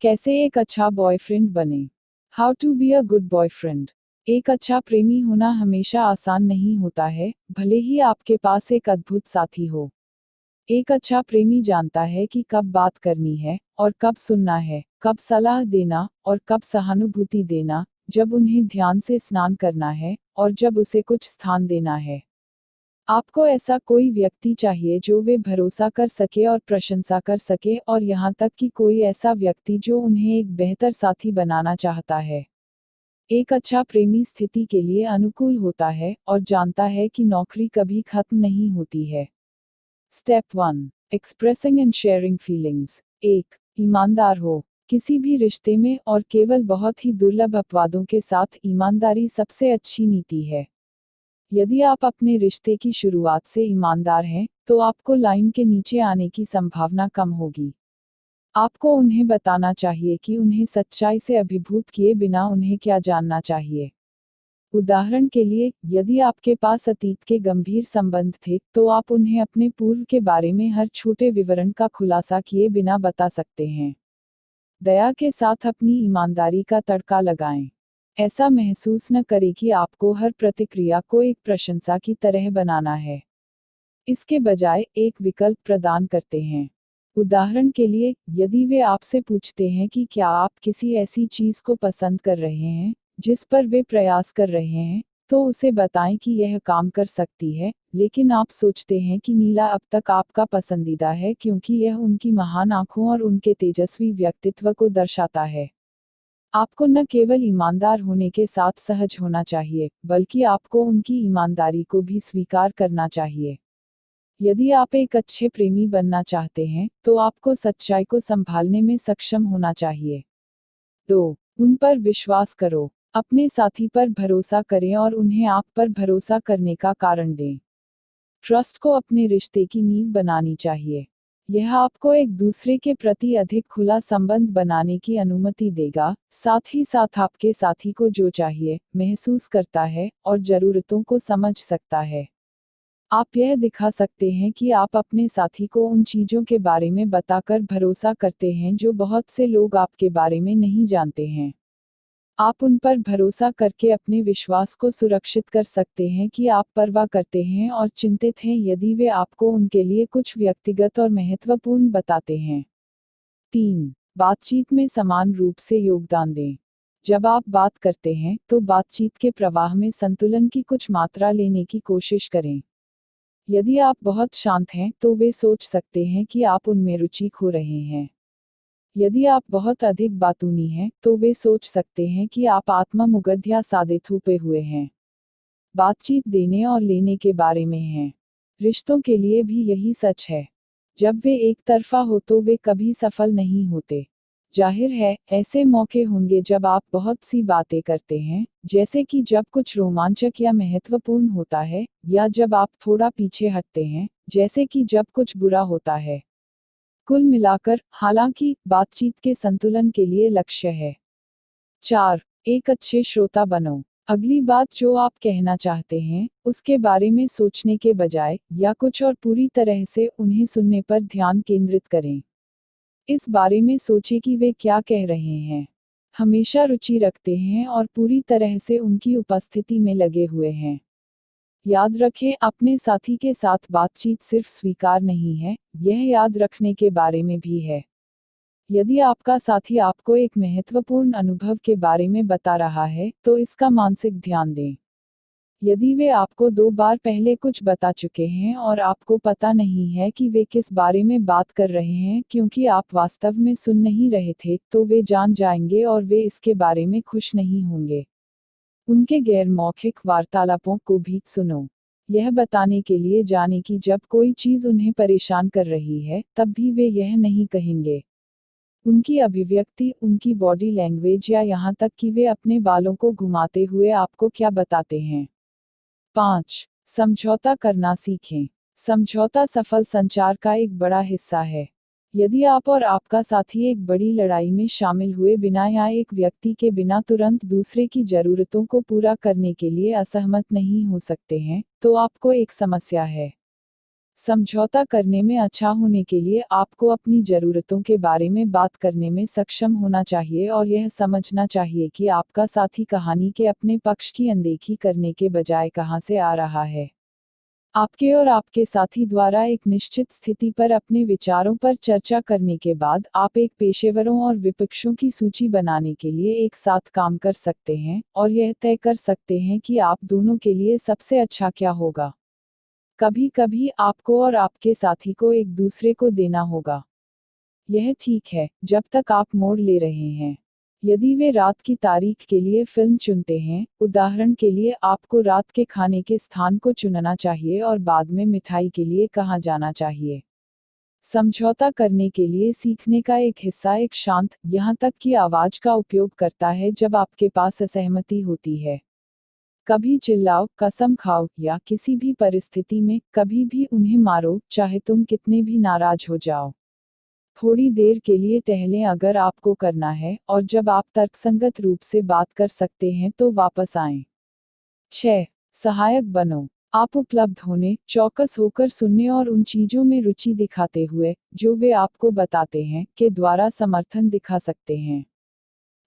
कैसे एक अच्छा बॉयफ्रेंड बने। How to be a good boyfriend. एक अच्छा प्रेमी होना हमेशा आसान नहीं होता है, भले ही आपके पास एक अद्भुत साथी हो। एक अच्छा प्रेमी जानता है कि कब बात करनी है और कब सुनना है, कब सलाह देना और कब सहानुभूति देना, जब उन्हें ध्यान से स्नान करना है और जब उसे कुछ स्थान देना है। आपको ऐसा कोई व्यक्ति चाहिए जो वे भरोसा कर सके और प्रशंसा कर सके, और यहाँ तक कि कोई ऐसा व्यक्ति जो उन्हें एक बेहतर साथी बनाना चाहता है। एक अच्छा प्रेमी स्थिति के लिए अनुकूल होता है और जानता है कि नौकरी कभी खत्म नहीं होती है। Step 1, expressing and sharing feelings. 1, ईमानदार हो। किसी भी रिश्ते में, और केवल बहुत ही दुर्लभ अपवादों के साथ, ईमानदारी सबसे अच्छी नीति है। यदि आप अपने रिश्ते की शुरुआत से ईमानदार हैं, तो आपको लाइन के नीचे आने की संभावना कम होगी। आपको उन्हें बताना चाहिए कि उन्हें सच्चाई से अभिभूत किए बिना उन्हें क्या जानना चाहिए। उदाहरण के लिए, यदि आपके पास अतीत के गंभीर संबंध थे, तो आप उन्हें अपने पूर्व के बारे में हर छोटे विवरण का खुलासा किए बिना बता सकते हैं। दया के साथ अपनी ईमानदारी का तड़का लगाएं। ऐसा महसूस न करें कि आपको हर प्रतिक्रिया को एक प्रशंसा की तरह बनाना है। इसके बजाय एक विकल्प प्रदान करते हैं। उदाहरण के लिए, यदि वे आपसे पूछते हैं कि क्या आप किसी ऐसी चीज को पसंद कर रहे हैं जिस पर वे प्रयास कर रहे हैं, तो उसे बताएं कि यह काम कर सकती है, लेकिन आप सोचते हैं कि नीला अब तक आपका पसंदीदा है क्योंकि यह उनकी महान आंखों और उनके तेजस्वी व्यक्तित्व को दर्शाता है। आपको न केवल ईमानदार होने के साथ सहज होना चाहिए, बल्कि आपको उनकी ईमानदारी को भी स्वीकार करना चाहिए। यदि आप एक अच्छे प्रेमी बनना चाहते हैं, तो आपको सच्चाई को संभालने में सक्षम होना चाहिए। 2, उन पर विश्वास करो। अपने साथी पर भरोसा करें और उन्हें आप पर भरोसा करने का कारण दें। ट्रस्ट को अपने रिश्ते की नींव बनानी चाहिए। यह आपको एक दूसरे के प्रति अधिक खुला संबंध बनाने की अनुमति देगा, साथ ही साथ आपके साथी को जो चाहिए, महसूस करता है और जरूरतों को समझ सकता है। आप यह दिखा सकते हैं कि आप अपने साथी को उन चीजों के बारे में बताकर भरोसा करते हैं जो बहुत से लोग आपके बारे में नहीं जानते हैं। आप उन पर भरोसा करके अपने विश्वास को सुरक्षित कर सकते हैं कि आप परवाह करते हैं और चिंतित हैं यदि वे आपको उनके लिए कुछ व्यक्तिगत और महत्वपूर्ण बताते हैं। 3, बातचीत में समान रूप से योगदान दें। जब आप बात करते हैं, तो बातचीत के प्रवाह में संतुलन की कुछ मात्रा लेने की कोशिश करें। यदि आप बहुत शांत हैं, तो वे सोच सकते हैं कि आप उनमें रुचि खो रहे हैं। यदि आप बहुत अधिक बातूनी हैं, तो वे सोच सकते हैं कि आप आत्ममुग्ध या सादे थूपे हुए हैं। बातचीत देने और लेने के बारे में है। रिश्तों के लिए भी यही सच है। जब वे एक तरफा हो तो वे कभी सफल नहीं होते। जाहिर है, ऐसे मौके होंगे जब आप बहुत सी बातें करते हैं, जैसे कि जब कुछ रोमांचक या महत्वपूर्ण होता है, या जब आप थोड़ा पीछे हटते हैं, जैसे कि जब कुछ बुरा होता है। कुल मिलाकर, हालांकि, बातचीत के संतुलन के लिए लक्ष्य है। 4, एक अच्छे श्रोता बनो। अगली बात जो आप कहना चाहते हैं, उसके बारे में सोचने के बजाय, या कुछ और पूरी तरह से उन्हें सुनने पर ध्यान केंद्रित करें। इस बारे में सोचें कि वे क्या कह रहे हैं। हमेशा रुचि रखते हैं और पूरी तरह से उनकी उपस्थिति में लगे हुए हैं। याद रखें, अपने साथी के साथ बातचीत सिर्फ स्वीकार नहीं है, यह याद रखने के बारे में भी है। यदि आपका साथी आपको एक महत्वपूर्ण अनुभव के बारे में बता रहा है, तो इसका मानसिक ध्यान दें। यदि वे आपको 2 बार पहले कुछ बता चुके हैं और आपको पता नहीं है कि वे किस बारे में बात कर रहे हैं क्योंकि आप वास्तव में सुन नहीं रहे थे, तो वे जान जाएंगे और वे इसके बारे में खुश नहीं होंगे। उनके गैर मौखिक वार्तालापों को भी सुनो। यह बताने के लिए जाने कि जब कोई चीज उन्हें परेशान कर रही है, तब भी वे यह नहीं कहेंगे। उनकी अभिव्यक्ति, उनकी बॉडी लैंग्वेज, या यहाँ तक कि वे अपने बालों को घुमाते हुए आपको क्या बताते हैं। 5, समझौता करना सीखें। समझौता सफल संचार का एक बड़ा हिस्सा है। यदि आप और आपका साथी एक बड़ी लड़ाई में शामिल हुए बिना या एक व्यक्ति के बिना तुरंत दूसरे की जरूरतों को पूरा करने के लिए असहमत नहीं हो सकते हैं, तो आपको एक समस्या है। समझौता करने में अच्छा होने के लिए आपको अपनी ज़रूरतों के बारे में बात करने में सक्षम होना चाहिए और यह समझना चाहिए कि आपका साथी कहानी के अपने पक्ष की अनदेखी करने के बजाय कहां से आ रहा है। आपके और आपके साथी द्वारा एक निश्चित स्थिति पर अपने विचारों पर चर्चा करने के बाद आप एक पेशेवरों और विपक्षों की सूची बनाने के लिए एक साथ काम कर सकते हैं और यह तय कर सकते हैं कि आप दोनों के लिए सबसे अच्छा क्या होगा। कभी कभी आपको और आपके साथी को एक दूसरे को देना होगा। यह ठीक है, जब तक आप मोड़ ले रहे हैं। यदि वे रात की तारीख के लिए फिल्म चुनते हैं, उदाहरण के लिए आपको रात के खाने के स्थान को चुनना चाहिए और बाद में मिठाई के लिए कहाँ जाना चाहिए। समझौता करने के लिए सीखने का एक हिस्सा एक शांत, यहाँ तक कि आवाज का उपयोग करता है जब आपके पास असहमति होती है। कभी चिल्लाओ, कसम खाओ, या किसी भी परिस्थिति में कभी भी उन्हें मारो, चाहे तुम कितने भी नाराज हो जाओ। थोड़ी देर के लिए टहलें अगर आपको करना है, और जब आप तर्कसंगत रूप से बात कर सकते हैं तो वापस आएं। 6. सहायक बनो। आप उपलब्ध होने, चौकस होकर सुनने और उन चीजों में रुचि दिखाते हुए, जो वे आपको बताते हैं, के द्वारा समर्थन दिखा सकते हैं।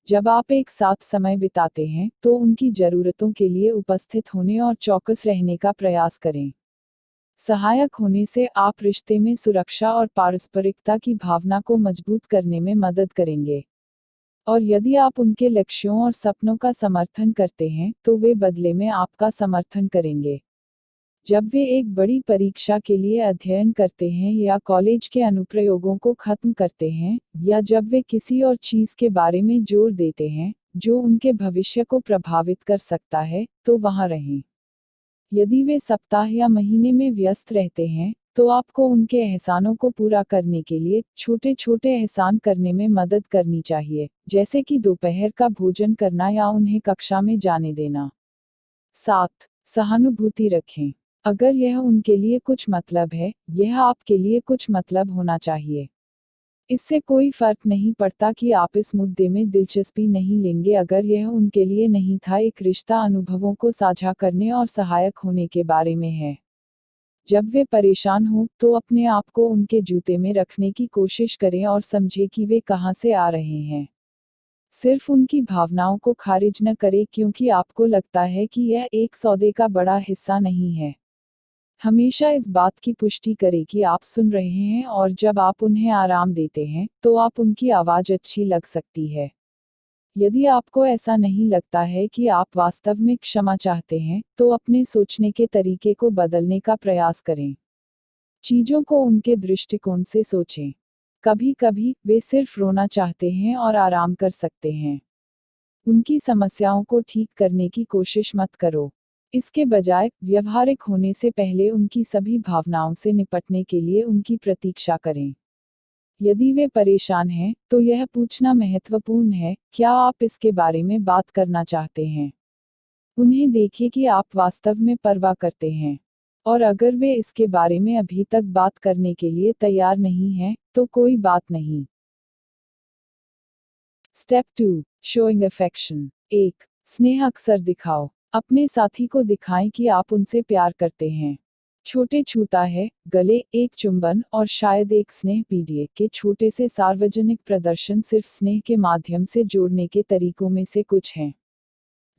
जब आप एक साथ समय बिताते हैं, तो उनकी जरूरतों के लिए उपस्थित होने और चौकस रहने का प्रयास करें। सहायक होने से आप रिश्ते में सुरक्षा और पारस्परिकता की भावना को मजबूत करने में मदद करेंगे। और यदि आप उनके लक्ष्यों और सपनों का समर्थन करते हैं, तो वे बदले में आपका समर्थन करेंगे। जब वे एक बड़ी परीक्षा के लिए अध्ययन करते हैं या कॉलेज के अनुप्रयोगों को खत्म करते हैं, या जब वे किसी और चीज के बारे में जोर देते हैं, जो उनके भविष्य को प्रभावित कर सकता है, तो वहां रहें। यदि वे सप्ताह या महीने में व्यस्त रहते हैं, तो आपको उनके एहसानों को पूरा करने के लिए छोटे छोटे एहसान करने में मदद करनी चाहिए, जैसे कि दोपहर का भोजन करना या उन्हें कक्षा में जाने देना। 7. सहानुभूति रखें। अगर यह उनके लिए कुछ मतलब है, यह आपके लिए कुछ मतलब होना चाहिए। इससे कोई फर्क नहीं पड़ता कि आप इस मुद्दे में दिलचस्पी नहीं लेंगे अगर यह उनके लिए नहीं था। एक रिश्ता अनुभवों को साझा करने और सहायक होने के बारे में है। जब वे परेशान हों, तो अपने आप को उनके जूते में रखने की कोशिश करें और समझें कि वे कहां से आ रहे हैं। सिर्फ उनकी भावनाओं को खारिज न करें क्योंकि आपको लगता है कि यह एक सौदे का बड़ा हिस्सा नहीं है। हमेशा इस बात की पुष्टि करें कि आप सुन रहे हैं और जब आप उन्हें आराम देते हैं, तो आप उनकी आवाज अच्छी लग सकती है। यदि आपको ऐसा नहीं लगता है कि आप वास्तव में क्षमा चाहते हैं, तो अपने सोचने के तरीके को बदलने का प्रयास करें। चीजों को उनके दृष्टिकोण से सोचें। कभी कभी वे सिर्फ रोना चाहते हैं और आराम कर सकते हैं। उनकी समस्याओं को ठीक करने की कोशिश मत करो। इसके बजाय व्यवहारिक होने से पहले उनकी सभी भावनाओं से निपटने के लिए उनकी प्रतीक्षा करें। यदि वे परेशान हैं, तो यह पूछना महत्वपूर्ण है, क्या आप इसके बारे में बात करना चाहते हैं? उन्हें देखिए कि आप वास्तव में परवाह करते हैं। और अगर वे इसके बारे में अभी तक बात करने के लिए तैयार नहीं हैं, तो कोई बात नहीं। स्टेप 2. Showing affection. 1. स्नेह अक्सर दिखाओ। अपने साथी को दिखाएं कि आप उनसे प्यार करते हैं। छोटे छूता है, गले, एक चुंबन और शायद एक स्नेह पीडिए के छोटे से सार्वजनिक प्रदर्शन सिर्फ स्नेह के माध्यम से जोड़ने के तरीकों में से कुछ हैं।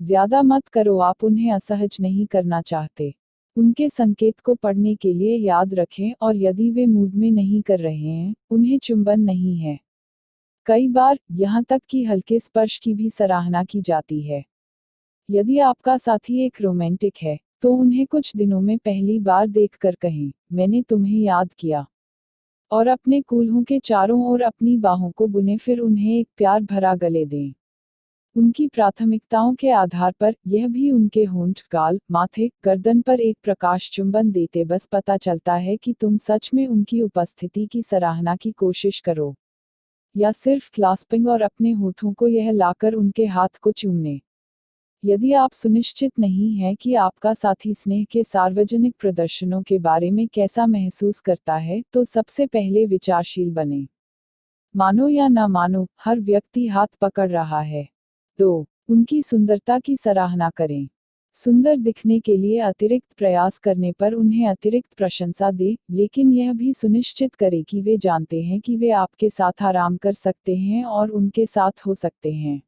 ज्यादा मत करो, आप उन्हें असहज नहीं करना चाहते। उनके संकेत को पढ़ने के लिए याद रखें और यदि वे मूड में नहीं कर रहे हैं, उन्हें चुंबन नहीं है। कई बार, यहाँ तक कि हल्के स्पर्श की भी सराहना की जाती है। यदि आपका साथी एक रोमांटिक है, तो उन्हें कुछ दिनों में पहली बार देखकर कहें, मैंने तुम्हें याद किया। और अपने कूल्हों के चारों ओर अपनी बाहों को बुने, फिर उन्हें एक प्यार भरा गले दें। उनकी प्राथमिकताओं के आधार पर, यह भी उनके होंठ, गाल, माथे, गर्दन पर एक प्रकाश चुंबन देते बस पता चलता है कि तुम सच में उनकी उपस्थिति की सराहना की कोशिश करो। या सिर्फ क्लास्पिंग और अपने होठों को यह लाकर उनके हाथ को चूमने। यदि आप सुनिश्चित नहीं हैं कि आपका साथी स्नेह के सार्वजनिक प्रदर्शनों के बारे में कैसा महसूस करता है, तो सबसे पहले विचारशील बने। मानो या ना मानो, हर व्यक्ति हाथ पकड़ रहा है। 2. उनकी सुंदरता की सराहना करें। सुंदर दिखने के लिए अतिरिक्त प्रयास करने पर उन्हें अतिरिक्त प्रशंसा दे, लेकिन यह भी सुनिश्चित करे कि वे जानते हैं कि वे आपके साथ आराम कर सकते हैं और उनके साथ हो सकते हैं।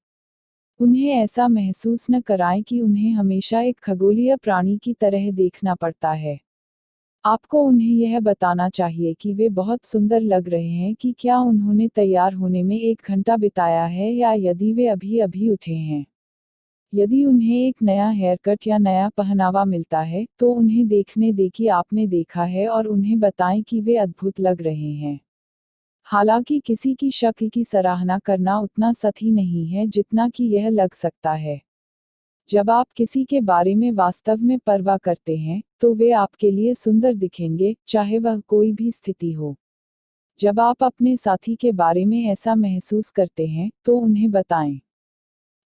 उन्हें ऐसा महसूस न कराएं कि उन्हें हमेशा एक खगोलीय प्राणी की तरह देखना पड़ता है। आपको उन्हें यह बताना चाहिए कि वे बहुत सुंदर लग रहे हैं कि क्या उन्होंने तैयार होने में 1 घंटा बिताया है या यदि वे अभी अभी उठे हैं। यदि उन्हें एक नया हेयर कट या नया पहनावा मिलता है, तो उन्हें देखने दें कि आपने देखा है और उन्हें बताएं कि वे अद्भुत लग रहे हैं। हालांकि किसी की शक्ल की सराहना करना उतना सही नहीं है जितना कि यह लग सकता है। जब आप किसी के बारे में वास्तव में परवाह करते हैं, तो वे आपके लिए सुंदर दिखेंगे, चाहे वह कोई भी स्थिति हो। जब आप अपने साथी के बारे में ऐसा महसूस करते हैं, तो उन्हें बताएं।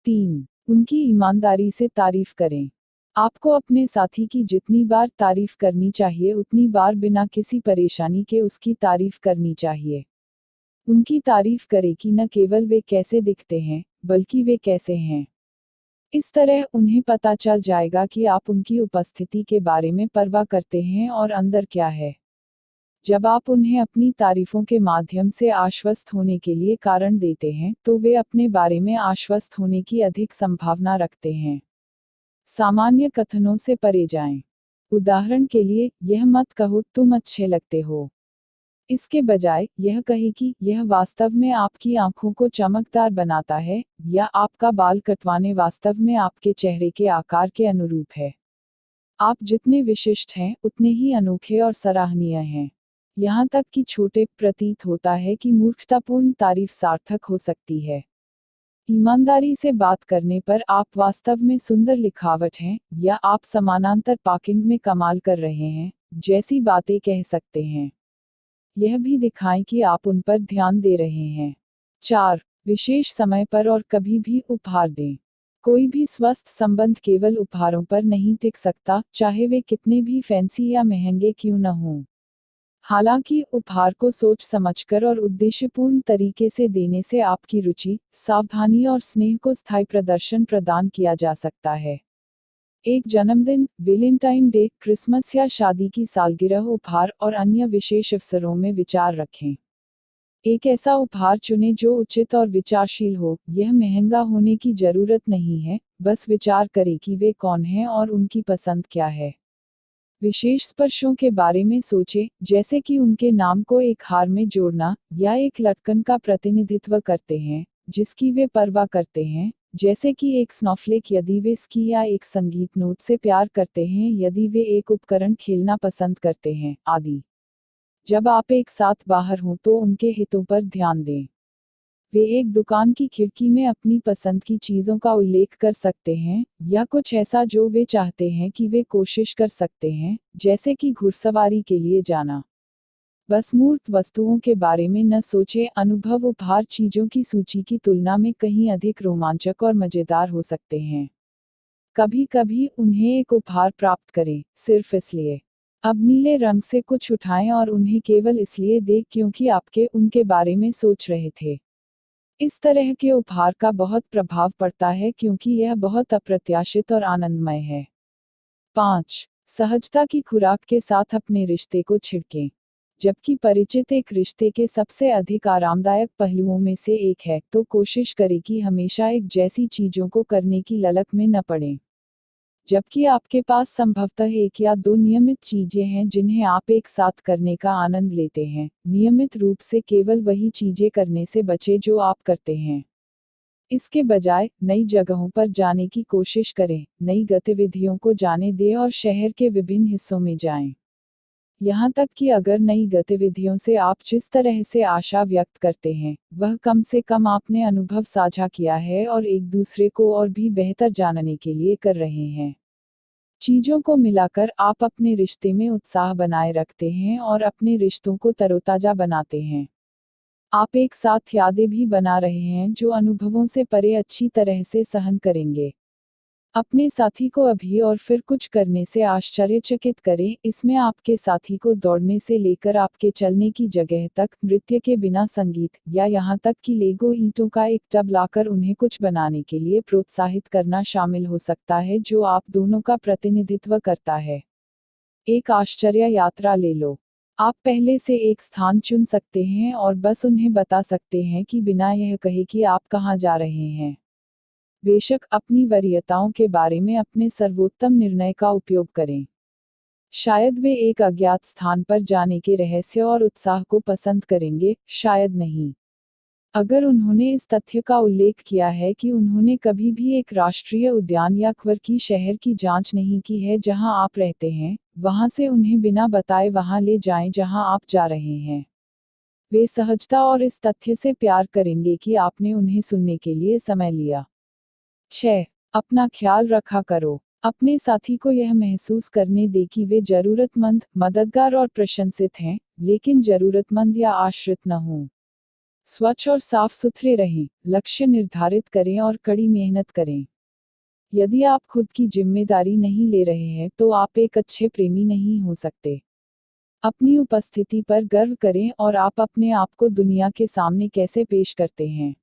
3. उनकी ईमानदारी से तारीफ करें। आपको अपने साथी की जितनी बार तारीफ करनी चाहिए उतनी बार बिना किसी परेशानी के उसकी तारीफ करनी चाहिए। उनकी तारीफ करें कि न केवल वे कैसे दिखते हैं, बल्कि वे कैसे हैं। इस तरह उन्हें पता चल जाएगा कि आप उनकी उपस्थिति के बारे में परवाह करते हैं और अंदर क्या है। जब आप उन्हें अपनी तारीफों के माध्यम से आश्वस्त होने के लिए कारण देते हैं, तो वे अपने बारे में आश्वस्त होने की अधिक संभावना रखते हैं। सामान्य कथनों से परे जाएं। उदाहरण के लिए, यह मत कहो तुम अच्छे लगते हो। इसके बजाय यह कहे कि यह वास्तव में आपकी आंखों को चमकदार बनाता है, या आपका बाल कटवाने वास्तव में आपके चेहरे के आकार के अनुरूप है। आप जितने विशिष्ट हैं, उतने ही अनोखे और सराहनीय हैं। यहाँ तक कि छोटे प्रतीत होता है कि मूर्खतापूर्ण तारीफ सार्थक हो सकती है। ईमानदारी से बात करने पर आप वास्तव में सुंदर लिखावट हैं, या आप समानांतर पार्किंग में कमाल कर रहे हैं, जैसी बातें कह सकते हैं। यह भी दिखाएं कि आप उन पर ध्यान दे रहे हैं। 4. विशेष समय पर और कभी भी उपहार दें। कोई भी स्वस्थ संबंध केवल उपहारों पर नहीं टिक सकता, चाहे वे कितने भी फैंसी या महंगे क्यों न हों। हालांकि उपहार को सोच समझकर और उद्देश्यपूर्ण तरीके से देने से आपकी रुचि, सावधानी और स्नेह को स्थायी प्रदर्शन प्रदान किया जा सकता है। एक जन्मदिन, वैलेंटाइन डे, क्रिसमस या शादी की सालगिरह उपहार और अन्य विशेष अवसरों में विचार रखें। एक ऐसा उपहार चुनें जो उचित और विचारशील हो। यह महंगा होने की जरूरत नहीं है, बस विचार करें कि वे कौन हैं और उनकी पसंद क्या है। विशेष स्पर्शों के बारे में सोचें, जैसे कि उनके नाम को एक हार में जोड़ना, या एक लटकन का प्रतिनिधित्व करते हैं, जिसकी वे परवाह करते हैं, जैसे कि एक स्नोफ्लेक यदि वे स्की या एक संगीत नोट से प्यार करते हैं यदि वे एक उपकरण खेलना पसंद करते हैं, आदि। जब आप एक साथ बाहर हों तो उनके हितों पर ध्यान दें। वे एक दुकान की खिड़की में अपनी पसंद की चीज़ों का उल्लेख कर सकते हैं, या कुछ ऐसा जो वे चाहते हैं कि वे कोशिश कर सकते हैं, जैसे कि घुड़सवारी के लिए जाना। बस मूर्त वस्तुओं के बारे में न सोचें, अनुभव उपहार चीज़ों की सूची की तुलना में कहीं अधिक रोमांचक और मज़ेदार हो सकते हैं। कभी कभी उन्हें एक उपहार प्राप्त करें, सिर्फ इसलिए। अब नीले रंग से कुछ उठाएं और उन्हें केवल इसलिए दें क्योंकि आपके उनके बारे में सोच रहे थे। इस तरह के उपहार का बहुत प्रभाव पड़ता है क्योंकि यह बहुत अप्रत्याशित और आनंदमय है। 5. सहजता की खुराक के साथ अपने रिश्ते को छिड़कें। जबकि परिचित एक रिश्ते के सबसे अधिक आरामदायक पहलुओं में से एक है, तो कोशिश करें कि हमेशा एक जैसी चीजों को करने की ललक में न पड़ें। जबकि आपके पास संभवतः एक या दो नियमित चीजें हैं जिन्हें आप एक साथ करने का आनंद लेते हैं, नियमित रूप से केवल वही चीजें करने से बचें जो आप करते हैं। इसके बजाय नई जगहों पर जाने की कोशिश करें, नई गतिविधियों को जाने दें और शहर के विभिन्न हिस्सों में जाएं। यहाँ तक कि अगर नई गतिविधियों से आप जिस तरह से आशा व्यक्त करते हैं, वह कम से कम आपने अनुभव साझा किया है और एक दूसरे को और भी बेहतर जानने के लिए कर रहे हैं। चीजों को मिलाकर आप अपने रिश्ते में उत्साह बनाए रखते हैं और अपने रिश्तों को तरोताजा बनाते हैं। आप एक साथ यादें भी बना रहे हैं जो अनुभवों से परे अच्छी तरह से सहन करेंगे। अपने साथी को अभी और फिर कुछ करने से आश्चर्यचकित करें। इसमें आपके साथी को दौड़ने से लेकर आपके चलने की जगह तक, नृत्य के बिना संगीत, या यहाँ तक कि लेगो ईंटों का एक टब लाकर उन्हें कुछ बनाने के लिए प्रोत्साहित करना शामिल हो सकता है, जो आप दोनों का प्रतिनिधित्व करता है। एक आश्चर्य यात्रा ले लो। आप पहले से एक स्थान चुन सकते हैं और बस उन्हें बता सकते हैं कि बिना यह कहे कि आप कहाँ जा रहे हैं। बेशक अपनी वरीयताओं के बारे में अपने सर्वोत्तम निर्णय का उपयोग करें। शायद वे एक अज्ञात स्थान पर जाने के रहस्य और उत्साह को पसंद करेंगे, शायद नहीं। अगर उन्होंने इस तथ्य का उल्लेख किया है कि उन्होंने कभी भी एक राष्ट्रीय उद्यान या क्वर्की शहर की जांच नहीं की है जहां आप रहते हैं, वहां से उन्हें बिना बताए वहां ले जाएं जहां आप जा रहे हैं। वे सहजता और इस तथ्य से प्यार करेंगे कि आपने उन्हें सुनने के लिए समय लिया। 6. अपना ख्याल रखा करो। अपने साथी को यह महसूस करने दे कि वे जरूरतमंद, मददगार और प्रशंसित हैं, लेकिन जरूरतमंद या आश्रित न हों। स्वच्छ और साफ सुथरे रहें, लक्ष्य निर्धारित करें और कड़ी मेहनत करें। यदि आप खुद की जिम्मेदारी नहीं ले रहे हैं तो आप एक अच्छे प्रेमी नहीं हो सकते। अपनी उपस्थिति पर गर्व करें और आप अपने आप को दुनिया के सामने कैसे पेश करते हैं।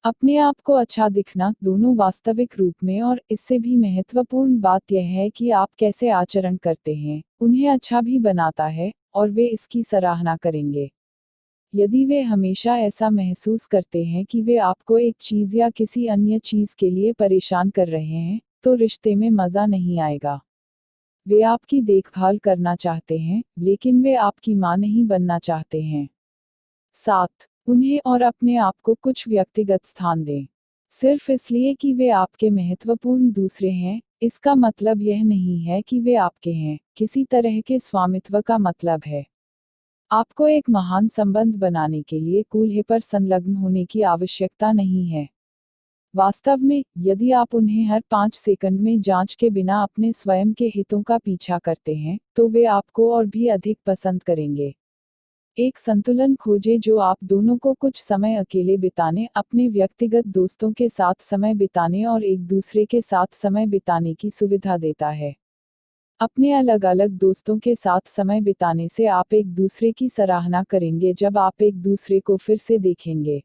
अपने आप को अच्छा दिखना, दोनों वास्तविक रूप में और इससे भी महत्वपूर्ण बात यह है कि आप कैसे आचरण करते हैं, उन्हें अच्छा भी बनाता है, और वे इसकी सराहना करेंगे। यदि वे हमेशा ऐसा महसूस करते हैं कि वे आपको एक चीज या किसी अन्य चीज के लिए परेशान कर रहे हैं, तो रिश्ते में मजा नहीं आएगा। वे आपकी देखभाल करना चाहते हैं, लेकिन वे आपकी मां नहीं बनना चाहते हैं। 7. उन्हें और अपने आप को कुछ व्यक्तिगत स्थान दें। सिर्फ इसलिए कि वे आपके महत्वपूर्ण दूसरे हैं, इसका मतलब यह नहीं है कि वे आपके हैं। किसी तरह के स्वामित्व का मतलब है आपको एक महान संबंध बनाने के लिए कूल्हे पर संलग्न होने की आवश्यकता नहीं है। वास्तव में, यदि आप उन्हें हर 5 सेकंड में जांच के बिना अपने स्वयं के हितों का पीछा करते हैं, तो वे आपको और भी अधिक पसंद करेंगे। एक संतुलन खोजें जो आप दोनों को कुछ समय अकेले बिताने, अपने व्यक्तिगत दोस्तों के साथ समय बिताने और एक दूसरे के साथ समय बिताने की सुविधा देता है। अपने अलग अलग दोस्तों के साथ समय बिताने से आप एक दूसरे की सराहना करेंगे जब आप एक दूसरे को फिर से देखेंगे।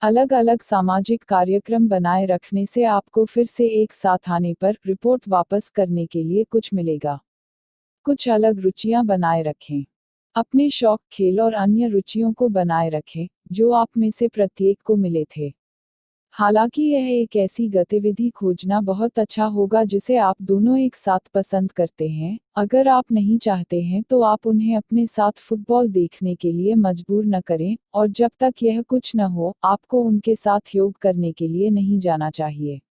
अलग अलग सामाजिक कार्यक्रम बनाए रखने से आपको फिर से एक साथ आने पर रिपोर्ट वापस करने के लिए कुछ मिलेगा। कुछ अलग रुचियां बनाए रखें। अपने शौक, खेल और अन्य रुचियों को बनाए रखें, जो आप में से प्रत्येक को मिले थे। हालांकि यह एक ऐसी गतिविधि खोजना बहुत अच्छा होगा जिसे आप दोनों एक साथ पसंद करते हैं। अगर आप नहीं चाहते हैं तो आप उन्हें अपने साथ फुटबॉल देखने के लिए मजबूर न करें, और जब तक यह कुछ न हो, आपको उनके साथ योग करने के लिए नहीं जाना चाहिए।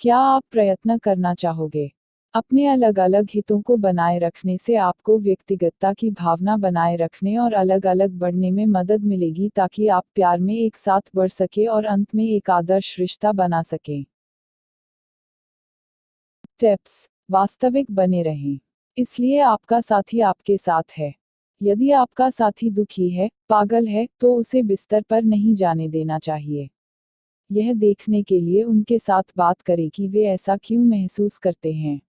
क्या आप प्रयत्न करना चाहोगे? अपने अलग अलग हितों को बनाए रखने से आपको व्यक्तिगतता की भावना बनाए रखने और अलग अलग बढ़ने में मदद मिलेगी ताकि आप प्यार में एक साथ बढ़ सके और अंत में एक आदर्श रिश्ता बना सकें। टिप्स। वास्तविक बने रहें। इसलिए आपका साथी आपके साथ है। यदि आपका साथी दुखी है, पागल है, तो उसे बिस्तर पर नहीं जाने देना चाहिए। यह देखने के लिए उनके साथ बात करें कि वे ऐसा क्यों महसूस करते हैं।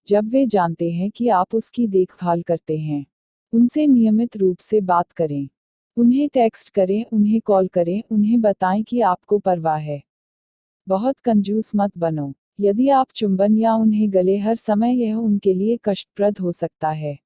जब वे जानते हैं कि आप उसकी देखभाल करते हैं, उनसे नियमित रूप से बात करें। उन्हें टेक्स्ट करें, उन्हें कॉल करें, उन्हें बताएं कि आपको परवाह है। बहुत कंजूस मत बनो। यदि आप चुंबन या उन्हें गले हर समय, यह उनके लिए कष्टप्रद हो सकता है।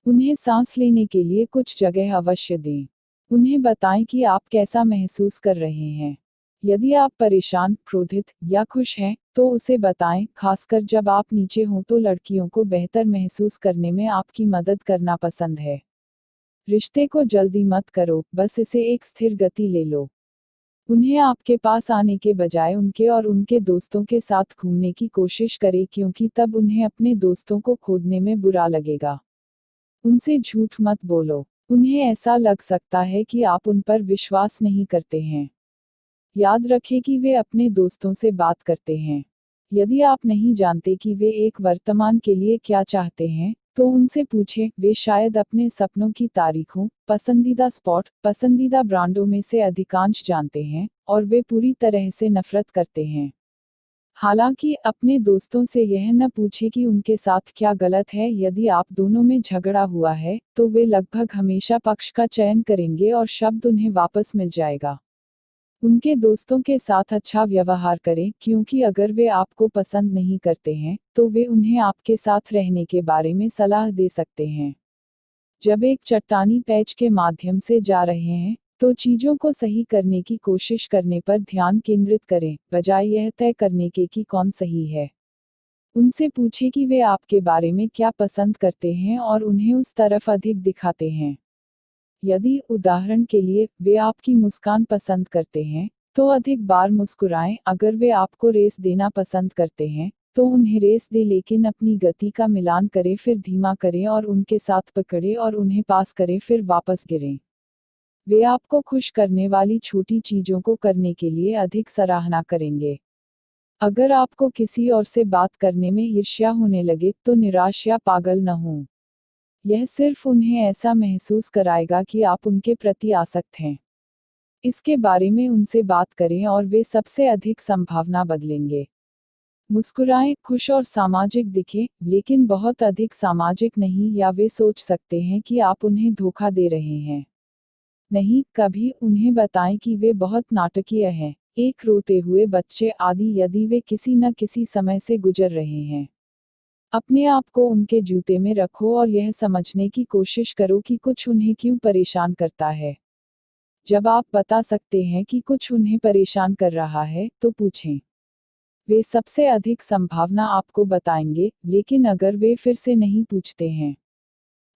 उन्हें सांस लेने के लिए कुछ जगह अवश्य दें। उन्हें बताएं कि आप कैसा महसूस कर रहे हैं। यदि आप परेशान, क्रोधित या खुश हैं, तो उसे बताएं, खासकर जब आप नीचे हों तो लड़कियों को बेहतर महसूस करने में आपकी मदद करना पसंद है। रिश्ते को जल्दी मत करो, बस इसे एक स्थिर गति ले लो। उन्हें आपके पास आने के बजाय उनके और उनके दोस्तों के साथ घूमने की कोशिश करें, क्योंकि तब उन्हें अपने दोस्तों को खोने में बुरा लगेगा। उनसे झूठ मत बोलो। उन्हें ऐसा लग सकता है कि आप उन पर विश्वास नहीं करते हैं। याद रखें कि वे अपने दोस्तों से बात करते हैं। यदि आप नहीं जानते कि वे एक वर्तमान के लिए क्या चाहते हैं, तो उनसे पूछें। वे शायद अपने सपनों की तारीखों, पसंदीदा स्पॉट, पसंदीदा ब्रांडों में से अधिकांश जानते हैं, और वे पूरी तरह से नफरत करते हैं। हालांकि अपने दोस्तों से यह न पूछे कि उनके साथ क्या गलत है। यदि आप दोनों में झगड़ा हुआ है तो वे लगभग हमेशा पक्ष का चयन करेंगे और शब्द उन्हें वापस मिल जाएगा। उनके दोस्तों के साथ अच्छा व्यवहार करें, क्योंकि अगर वे आपको पसंद नहीं करते हैं तो वे उन्हें आपके साथ रहने के बारे में सलाह दे सकते हैं। जब एक चट्टानी पैच के माध्यम से जा रहे हैं तो चीजों को सही करने की कोशिश करने पर ध्यान केंद्रित करें, बजाय यह तय करने के कि कौन सही है। उनसे पूछें कि वे आपके बारे में क्या पसंद करते हैं और उन्हें उस तरफ अधिक दिखाते हैं। यदि, उदाहरण के लिए, वे आपकी मुस्कान पसंद करते हैं तो अधिक बार मुस्कुराएं। अगर वे आपको रेस देना पसंद करते हैं तो उन्हें रेस दे, लेकिन अपनी गति का मिलान करें, फिर धीमा करें और उनके साथ पकड़े और उन्हें पास करें, फिर वापस गिरें। वे आपको खुश करने वाली छोटी चीजों को करने के लिए अधिक सराहना करेंगे। अगर आपको किसी और से बात करने में ईर्ष्या होने लगे तो निराश या पागल न हों। यह सिर्फ उन्हें ऐसा महसूस कराएगा कि आप उनके प्रति आसक्त हैं। इसके बारे में उनसे बात करें और वे सबसे अधिक संभावना बदलेंगे। मुस्कुराएं, खुश और सामाजिक दिखें, लेकिन बहुत अधिक सामाजिक नहीं, या वे सोच सकते हैं कि आप उन्हें धोखा दे रहे हैं। नहीं, कभी उन्हें बताएं कि वे बहुत नाटकीय हैं, एक रोते हुए बच्चे आदि, यदि वे किसी न किसी समय से गुजर रहे हैं। अपने आप को उनके जूते में रखो और यह समझने की कोशिश करो कि कुछ उन्हें क्यों परेशान करता है। जब आप बता सकते हैं कि कुछ उन्हें परेशान कर रहा है तो पूछें। वे सबसे अधिक संभावना आपको बताएंगे, लेकिन अगर वे फिर से नहीं पूछते हैं,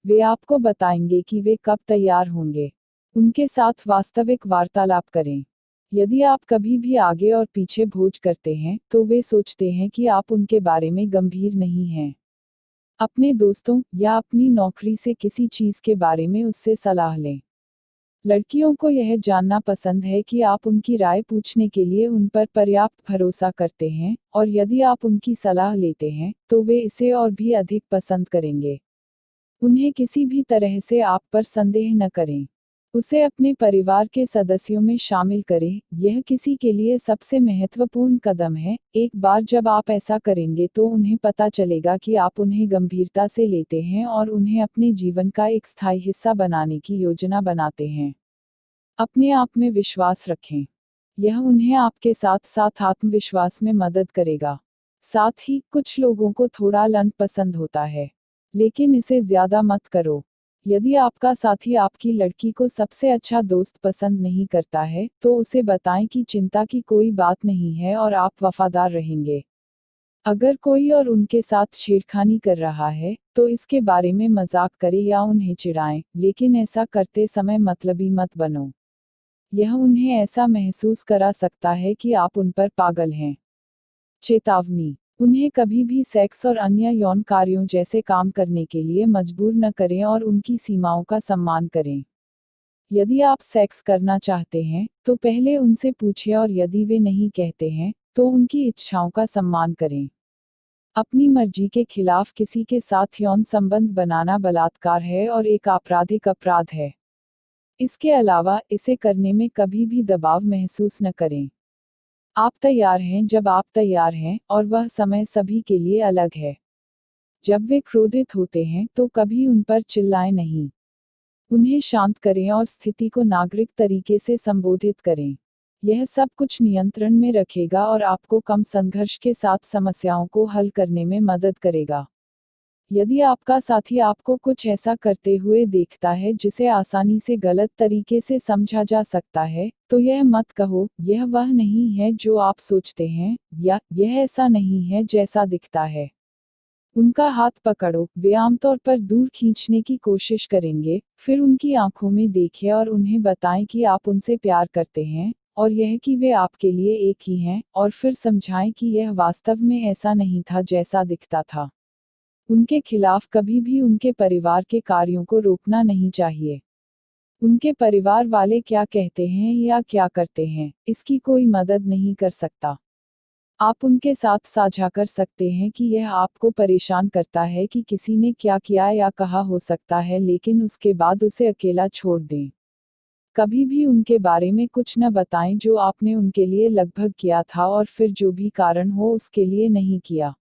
वे आपको बताएंगे कि वे कब तैयार होंगे। उनके साथ वास्तविक वार्तालाप करें। यदि आप कभी भी आगे और पीछे भोज करते हैं तो वे सोचते हैं कि आप उनके बारे में गंभीर नहीं हैं। अपने दोस्तों या अपनी नौकरी से किसी चीज के बारे में उससे सलाह लें। लड़कियों को यह जानना पसंद है कि आप उनकी राय पूछने के लिए उन पर पर्याप्त भरोसा करते हैं, और यदि आप उनकी सलाह लेते हैं तो वे इसे और भी अधिक पसंद करेंगे। उन्हें किसी भी तरह से आप पर संदेह न करें। उसे अपने परिवार के सदस्यों में शामिल करें, यह किसी के लिए सबसे महत्वपूर्ण कदम है। एक बार जब आप ऐसा करेंगे तो उन्हें पता चलेगा कि आप उन्हें गंभीरता से लेते हैं और उन्हें अपने जीवन का एक स्थायी हिस्सा बनाने की योजना बनाते हैं। अपने आप में विश्वास रखें। यह उन्हें आपके साथ साथ आत्मविश्वास में मदद करेगा। साथ ही, कुछ लोगों को थोड़ा लन पसंद होता है, लेकिन इसे ज्यादा मत करो। यदि आपका साथी आपकी लड़की को सबसे अच्छा दोस्त पसंद नहीं करता है तो उसे बताएं कि चिंता की कोई बात नहीं है और आप वफादार रहेंगे। अगर कोई और उनके साथ छेड़खानी कर रहा है तो इसके बारे में मजाक करें या उन्हें चिढ़ाएं, लेकिन ऐसा करते समय मतलबी मत बनो। यह उन्हें ऐसा महसूस करा सकता है कि आप उन पर पागल हैं। चेतावनी: उन्हें कभी भी सेक्स और अन्य यौन कार्यों जैसे काम करने के लिए मजबूर न करें और उनकी सीमाओं का सम्मान करें। यदि आप सेक्स करना चाहते हैं तो पहले उनसे पूछें, और यदि वे नहीं कहते हैं तो उनकी इच्छाओं का सम्मान करें। अपनी मर्जी के खिलाफ किसी के साथ यौन संबंध बनाना बलात्कार है और एक आपराधिक अपराध है। इसके अलावा, इसे करने में कभी भी दबाव महसूस न करें। आप तैयार हैं जब आप तैयार हैं, और वह समय सभी के लिए अलग है। जब वे क्रोधित होते हैं तो कभी उन पर चिल्लाएं नहीं। उन्हें शांत करें और स्थिति को नागरिक तरीके से संबोधित करें। यह सब कुछ नियंत्रण में रखेगा और आपको कम संघर्ष के साथ समस्याओं को हल करने में मदद करेगा। यदि आपका साथी आपको कुछ ऐसा करते हुए देखता है जिसे आसानी से गलत तरीके से समझा जा सकता है, तो यह मत कहो, यह वह नहीं है जो आप सोचते हैं, या यह ऐसा नहीं है जैसा दिखता है। उनका हाथ पकड़ो। वे आमतौर पर दूर खींचने की कोशिश करेंगे, फिर उनकी आंखों में देखें और उन्हें बताएं कि आप उनसे प्यार करते हैं, और यह कि वे आपके लिए एक ही हैं, और फिर समझाएं कि यह वास्तव में ऐसा नहीं था जैसा दिखता था। उनके खिलाफ कभी भी उनके परिवार के कार्यों को रोकना नहीं चाहिए। उनके परिवार वाले क्या कहते हैं या क्या करते हैं, इसकी कोई मदद नहीं कर सकता। आप उनके साथ साझा कर सकते हैं कि यह आपको परेशान करता है कि किसी ने क्या किया या कहा हो सकता है, लेकिन उसके बाद उसे अकेला छोड़ दें। कभी भी उनके बारे में कुछ न बताएं जो आपने उनके लिए लगभग किया था और फिर जो भी कारण हो उसके लिए नहीं किया।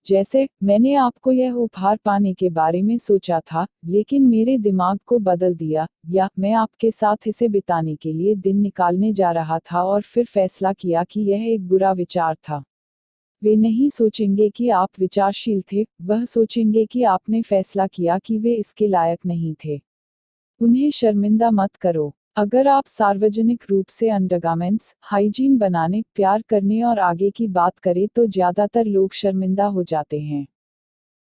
जैसे, मैंने आपको यह उपहार पाने के बारे में सोचा था, लेकिन मेरे दिमाग को बदल दिया, या मैं आपके साथ इसे बिताने के लिए दिन निकालने जा रहा था और फिर फैसला किया कि यह एक बुरा विचार था। वे नहीं सोचेंगे कि आप विचारशील थे, वह सोचेंगे कि आपने फैसला किया कि वे इसके लायक नहीं थे। उन्हें शर्मिंदा मत करो। अगर आप सार्वजनिक रूप से अंडरगारमेंट्स, हाइजीन बनाने, प्यार करने और आगे की बात करें तो ज्यादातर लोग शर्मिंदा हो जाते हैं।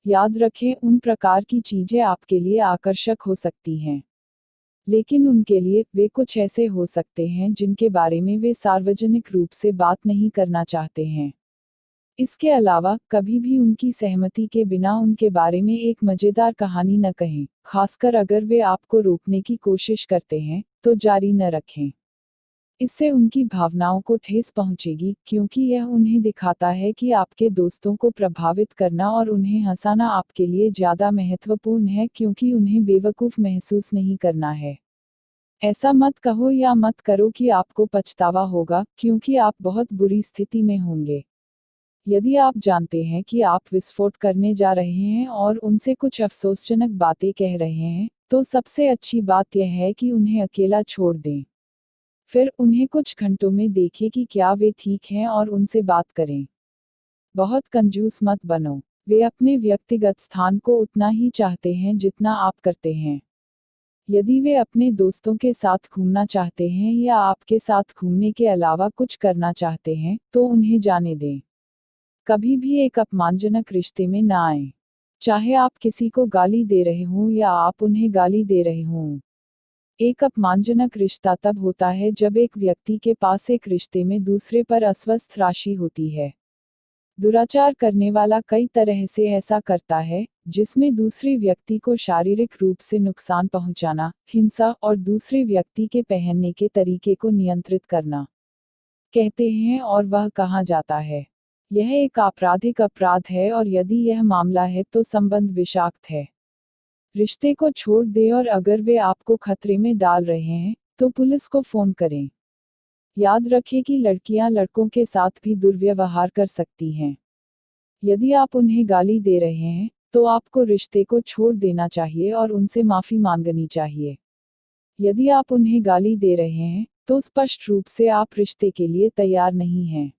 याद रखें, उन प्रकार की चीजें आपके लिए आकर्षक हो सकती हैं, लेकिन उनके लिए वे कुछ ऐसे हो सकते हैं जिनके बारे में वे सार्वजनिक रूप से बात नहीं करना चाहते हैं। इसके अलावा, कभी भी उनकी सहमति के बिना उनके बारे में एक मजेदार कहानी न कहें, खासकर अगर वे आपको रोकने की कोशिश करते हैं, तो जारी न रखें। इससे उनकी भावनाओं को ठेस पहुंचेगी, क्योंकि यह उन्हें दिखाता है कि आपके दोस्तों को प्रभावित करना और उन्हें हंसाना आपके लिए ज्यादा महत्वपूर्ण है क्योंकि उन्हें बेवकूफ महसूस नहीं करना है। ऐसा मत कहो या मत करो कि आपको पछतावा होगा, क्योंकि आप बहुत बुरी स्थिति में होंगे। यदि आप जानते हैं कि आप विस्फोट करने जा रहे हैं और उनसे कुछ अफसोसजनक बातें कह रहे हैं, तो सबसे अच्छी बात यह है कि उन्हें अकेला छोड़ दें। फिर उन्हें कुछ घंटों में देखें कि क्या वे ठीक हैं और उनसे बात करें। बहुत कंजूस मत बनो। वे अपने व्यक्तिगत स्थान को उतना ही चाहते हैं जितना आप करते हैं। यदि वे अपने दोस्तों के साथ घूमना चाहते हैं या आपके साथ घूमने के अलावा कुछ करना चाहते हैं, तो उन्हें जाने दें। कभी भी एक अपमानजनक रिश्ते में ना आए। चाहे आप किसी को गाली दे रहे हों या आप उन्हें गाली दे रहे हों। एक अपमानजनक रिश्ता तब होता है जब एक व्यक्ति के पास एक रिश्ते में दूसरे पर अस्वस्थ राशि होती है। दुराचार करने वाला कई तरह से ऐसा करता है, जिसमें दूसरे व्यक्ति को शारीरिक रूप से नुकसान पहुंचाना, हिंसा और दूसरे व्यक्ति के पहनने के तरीके को नियंत्रित करना कहते हैं और वह कहा जाता है। यह एक आपराधिक अपराध है और यदि यह मामला है तो संबंध विषाक्त है। रिश्ते को छोड़ दें और अगर वे आपको खतरे में डाल रहे हैं, तो पुलिस को फोन करें। याद रखें कि लड़कियां लड़कों के साथ भी दुर्व्यवहार कर सकती हैं। यदि आप उन्हें गाली दे रहे हैं, तो आपको रिश्ते को छोड़ देना चाहिए और उनसे माफी मांगनी चाहिए। यदि आप उन्हें गाली दे रहे हैं, तो स्पष्ट रूप से आप रिश्ते के लिए तैयार नहीं हैं।